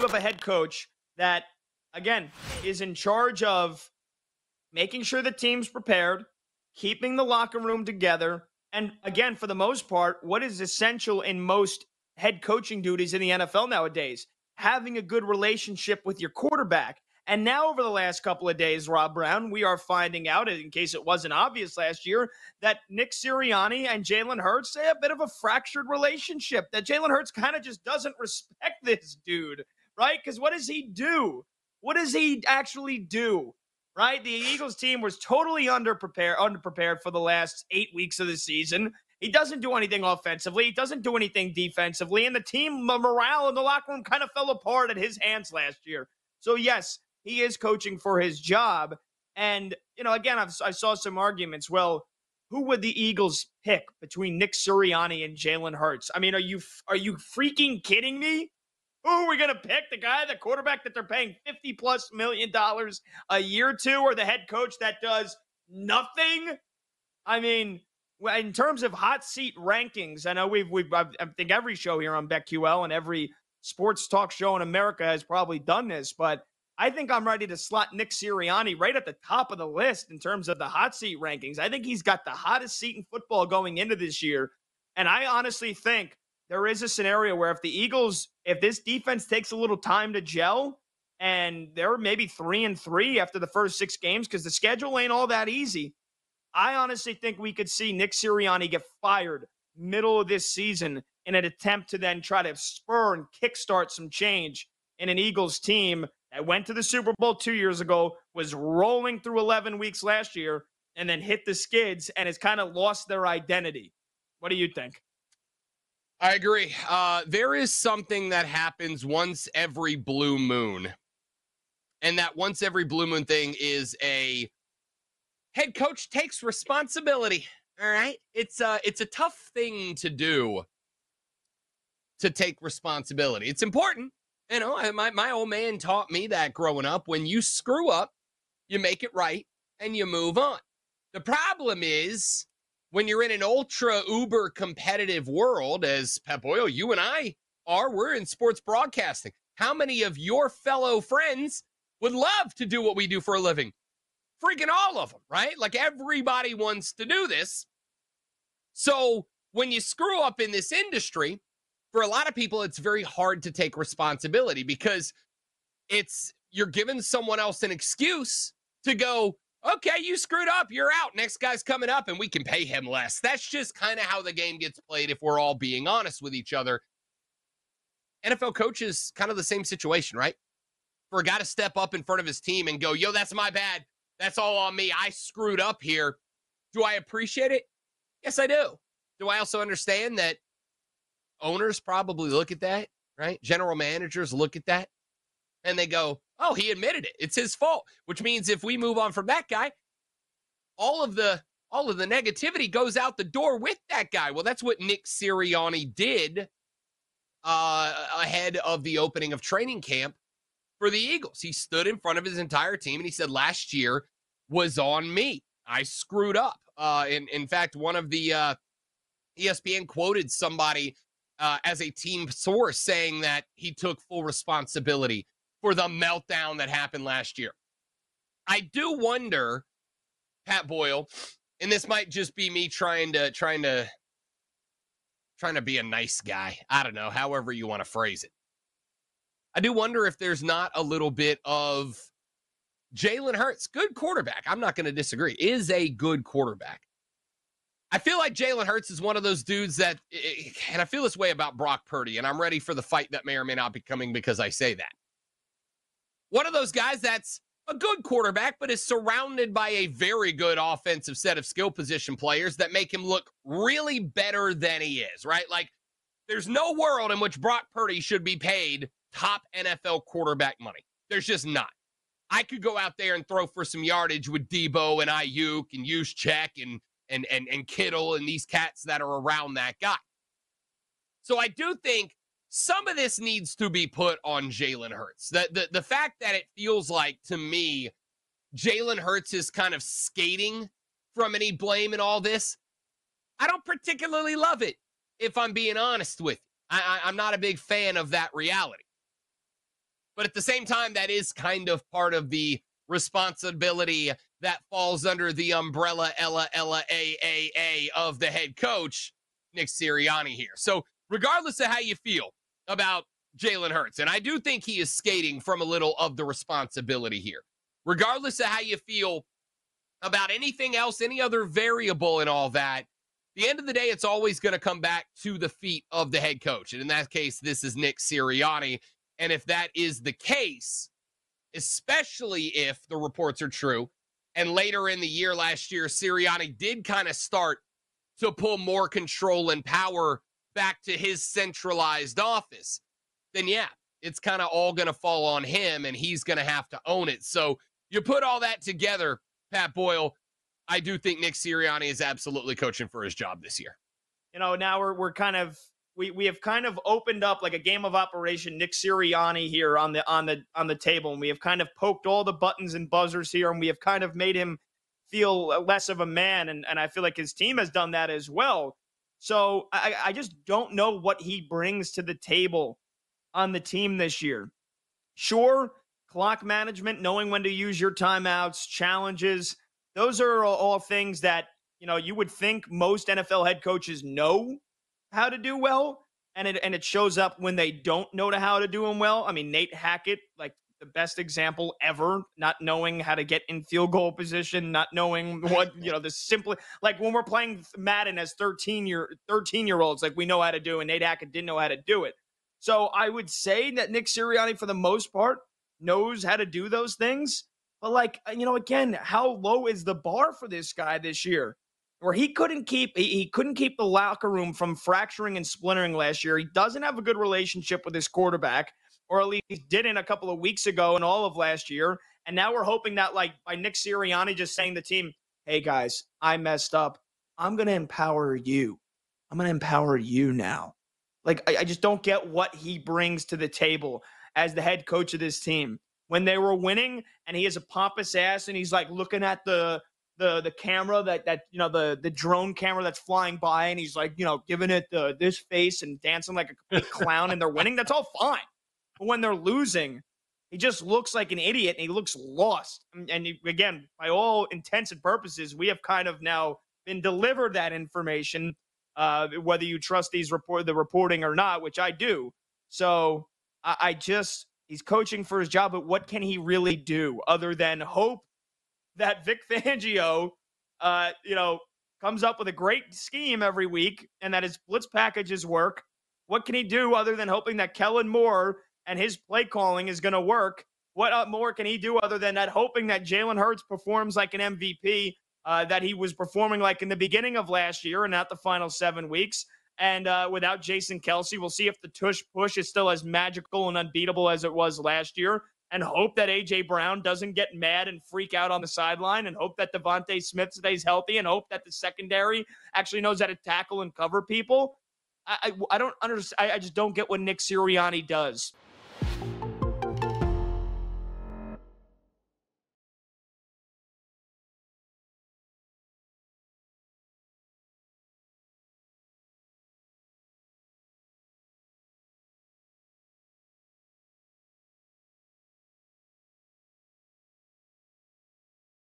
have a head coach that, again, is in charge of making sure the team's prepared, keeping the locker room together, and again, for the most part, what is essential in most head coaching duties in the NFL nowadays, having a good relationship with your quarterback. And now, over the last couple of days, Rob Brown, we are finding out, in case it wasn't obvious last year, that Nick Sirianni and Jalen Hurts have a bit of a fractured relationship. That Jalen Hurts kind of just doesn't respect this dude, right? Because what does he do? What does he actually do? Right? The Eagles team was totally underprepared for the last 8 weeks of the season. He doesn't do anything offensively. He doesn't do anything defensively. And the team morale in the locker room kind of fell apart at his hands last year. So, yes, he is coaching for his job. And, again, I saw some arguments. Well, who would the Eagles pick between Nick Sirianni and Jalen Hurts? I mean, are you freaking kidding me? Who are we going to pick? The quarterback that they're paying $50+ million a year to, or the head coach that does nothing? I mean, in terms of hot seat rankings, I know I think every show here on BetQL and every sports talk show in America has probably done this, but I think I'm ready to slot Nick Sirianni right at the top of the list in terms of the hot seat rankings. I think he's got the hottest seat in football going into this year. And I honestly think there is a scenario where if this defense takes a little time to gel, and they're maybe 3-3 after the first 6 games, because the schedule ain't all that easy, I honestly think we could see Nick Sirianni get fired middle of this season in an attempt to then try to spur and kickstart some change in an Eagles team that went to the Super Bowl 2 years ago, was rolling through 11 weeks last year, and then hit the skids and has kind of lost their identity. What do you think? I agree. There is something that happens once every blue moon. And that once every blue moon thing is a head coach takes responsibility. All right. It's a tough thing to do, to take responsibility. It's important. My old man taught me that growing up. When you screw up, you make it right and you move on. The problem is, when you're in an ultra uber competitive world, as Pep Boyle, you and I we're in sports broadcasting. How many of your fellow friends would love to do what we do for a living? Freaking all of them, right? Like, everybody wants to do this. So when you screw up in this industry, for a lot of people, it's very hard to take responsibility, because you're giving someone else an excuse to go, okay, you screwed up, you're out. Next guy's coming up and we can pay him less. That's just kind of how the game gets played, if we're all being honest with each other. NFL coaches, kind of the same situation, right? For a guy to step up in front of his team and go, yo, that's my bad. That's all on me. I screwed up here. Do I appreciate it? Yes, I do. Do I also understand that owners probably look at that, right? General managers look at that and they go, oh, he admitted it. It's his fault, which means if we move on from that guy, all of the negativity goes out the door with that guy. Well, that's what Nick Sirianni did ahead of the opening of training camp for the Eagles. He stood in front of his entire team and he said, last year was on me. I screwed up. In fact, one of the ESPN quoted somebody as a team source saying that he took full responsibility for the meltdown that happened last year. I do wonder, Pat Boyle, and this might just be me trying to be a nice guy. I don't know, however you want to phrase it. I do wonder if there's not a little bit of Jalen Hurts, good quarterback. I'm not going to disagree, is a good quarterback. I feel like Jalen Hurts is one of those dudes that, and I feel this way about Brock Purdy, and I'm ready for the fight that may or may not be coming because I say that. One of those guys that's a good quarterback, but is surrounded by a very good offensive set of skill position players that make him look really better than he is, right? Like, there's no world in which Brock Purdy should be paid top NFL quarterback money. There's just not. I could go out there and throw for some yardage with Debo and Ayuk and Juszczyk and Kittle and these cats that are around that guy. So I do think some of this needs to be put on Jalen Hurts. The fact that it feels like, to me, Jalen Hurts is kind of skating from any blame in all this, I don't particularly love it, if I'm being honest with you. I'm not a big fan of that reality. But at the same time, that is kind of part of the responsibility that falls under the umbrella Ella of the head coach, Nick Sirianni here. So regardless of how you feel about Jalen Hurts, and I do think he is skating from a little of the responsibility here. Regardless of how you feel about anything else, any other variable and all that, at the end of the day, it's always going to come back to the feet of the head coach. And in that case, this is Nick Sirianni. And if that is the case, especially if the reports are true, and later in the year last year, Sirianni did kind of start to pull more control and power back to his centralized office, then yeah, it's kind of all going to fall on him and he's going to have to own it. So you put all that together, Pat Boyle, I do think Nick Sirianni is absolutely coaching for his job this year. Now we're kind of we have kind of opened up like a game of operation Nick Sirianni here on the table, and we have kind of poked all the buttons and buzzers here, and we have kind of made him feel less of a man, and I feel like his team has done that as well. So I just don't know what he brings to the table on the team this year. Sure, clock management, knowing when to use your timeouts, challenges, those are all things that, you would think most NFL head coaches know how to do well, and it shows up when they don't know how to do them well. I mean, Nate Hackett, like the best example ever, not knowing how to get in field goal position, not knowing what, the simple, like when we're playing Madden as 13-year-olds, like we know how to do, and Nate Hackett didn't know how to do it. So I would say that Nick Sirianni, for the most part, knows how to do those things. But again, how low is the bar for this guy this year? Where he couldn't keep the locker room from fracturing and splintering last year. He doesn't have a good relationship with his quarterback, or at least didn't a couple of weeks ago and all of last year. And now we're hoping that, like, by Nick Sirianni just saying to the team, hey guys, I messed up. I'm going to empower you. I'm going to empower you now. Like, I just don't get what he brings to the table as the head coach of this team. When they were winning and he has a pompous ass and he's like looking at the camera that the drone camera that's flying by, and he's like, giving it this face and dancing like a complete clown, and they're winning, that's all fine. But when they're losing, he just looks like an idiot and he looks lost. And again, by all intents and purposes, we have kind of now been delivered that information, whether you trust the reporting or not, which I do. So he's coaching for his job, but what can he really do other than hope that Vic Fangio, comes up with a great scheme every week and that his blitz packages work? What can he do other than hoping that Kellen Moore and his play calling is going to work? What more can he do other than that, hoping that Jalen Hurts performs like an MVP that he was performing like in the beginning of last year and not the final 7 weeks? And without Jason Kelce, we'll see if the tush push is still as magical and unbeatable as it was last year. And hope that A.J. Brown doesn't get mad and freak out on the sideline, and hope that Devontae Smith stays healthy, and hope that the secondary actually knows how to tackle and cover people. I don't understand. I just don't get what Nick Sirianni does.